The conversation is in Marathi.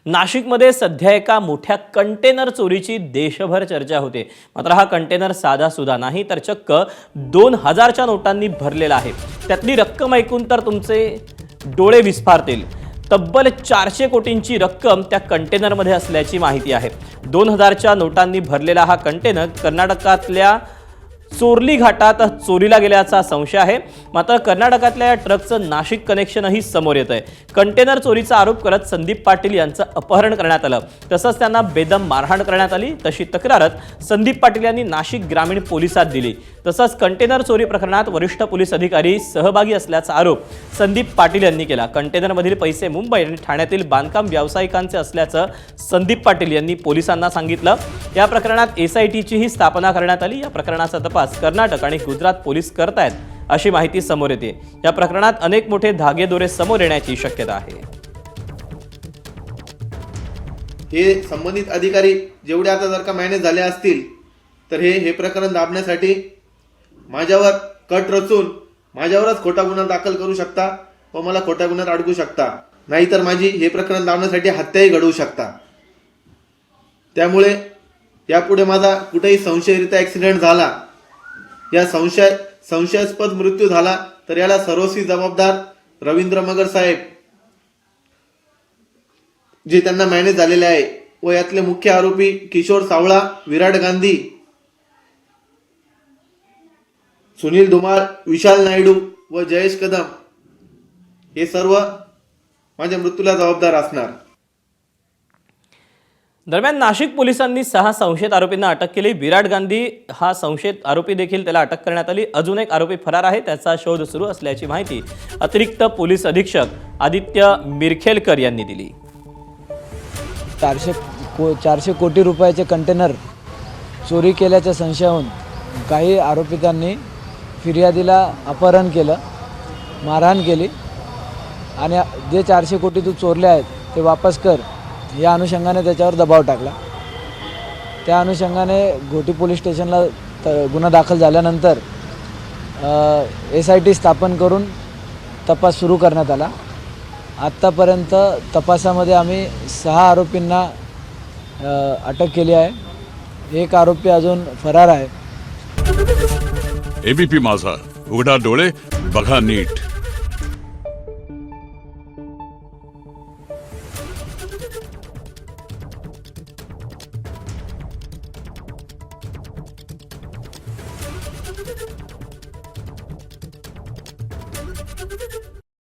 नाशिकमध्ये सध्या एका मोठ्या कंटेनर चोरीची देशभर चर्चा होते। मात्र हा कंटेनर साधा सुद्धा नाही तर चक्क 2000च्या नोटांनी भरलेला आहे। त्यातली रक्कम ऐकून तर तुमचे डोळे विस्फारतील। तब्बल 400 कोटींची रक्कम त्या कंटेनरमध्ये असल्याची माहिती आहे। 2000च्या नोटांनी भरलेला हा कंटेनर कर्नाटकातल्या चोरली घाटात चोरीला गेल्याचा संशय आहे। मात्र कर्नाटकातल्या या ट्रकचं नाशिक कनेक्शनही समोर येतंय। कंटेनर चोरीचा आरोप करत संदीप पाटील यांचं अपहरण करण्यात आलं, तसंच त्यांना बेदम मारहाण करण्यात आली। तशी तक्रारच संदीप पाटील यांनी नाशिक ग्रामीण पोलिसात दिली। तसंच कंटेनर चोरी प्रकरणात वरिष्ठ पोलीस अधिकारी सहभागी असल्याचा आरोप संदीप पाटील यांनी केला। कंटेनरमधील पैसे मुंबई आणि ठाण्यातील बांधकाम व्यावसायिकांचे असल्याचं संदीप पाटील यांनी पोलिसांना सांगितलं। या प्रकरणात एसआयटीचीही स्थापना करण्यात आली। या प्रकरणाचा तपास कर्नाटक आणि गुजरात पोलीस करतायत अशी माहिती समोर येते। या प्रकरणात अनेक मोठे धागेदोरे समोर येण्याची शक्यता आहे। हे संबंधित अधिकारी जेवढे आता जर का मॅनेज झाले असतील तर हे प्रकरण दाबण्यासाठी माझ्यावर कट रचून माझ्यावरच खोटा गुन्हा दाखल करू शकता व मला खोट्या गुन्ह्यात अडकू शकता, नाहीतर माझी हे प्रकरण दाबण्यासाठी हत्याही घडवू शकता। त्यामुळे यापुढे माझा कुठेही संशयरित्या ॲक्सिडेंट झाला या संशयास्पद मृत्यू झाला तर याला सर्वस्वी जबाबदार रवींद्र मगर साहेब जे त्यांना मॅनेज झालेले आहे व यातले मुख्य आरोपी किशोर सावळा, विराट गांधी, सुनील धुमाळ, विशाल नायडू व जयेश कदम हे सर्व माझ्या मृत्यूला जबाबदार असणार। दरम्यान नाशिक पोलिसांनी 6 संशयित आरोपींना अटक केली। विराट गांधी हा संशयित आरोपी देखील त्याला अटक करण्यात आली। अजून एक आरोपी फरार आहे, त्याचा शोध सुरू असल्याची माहिती अतिरिक्त पोलीस अधीक्षक आदित्य मिरखेलकर यांनी दिली। 400 कोटी रुपयाचे कंटेनर चोरी केल्याच्या संशयावरून काही आरोपितांनी फिर्यादीला अपहरण केलं, मारहाण केली आणि जे 400 कोटी तू चोरले आहेत ते वापस कर या अनुषंगाने त्याच्यावर दबाव टाकला। त्या अनुषंगाने घोटी पोलीस स्टेशनला गुन्हा दाखल झाल्यानंतर एसआयटी स्थापन करून तपास सुरू करण्यात आला। आत्तापर्यंत तपासामध्ये आम्ही 6 आरोपींना अटक केली आहे। एक आरोपी अजून फरार आहे। एबीपी माझा, उघडा डोळे बघा नीट।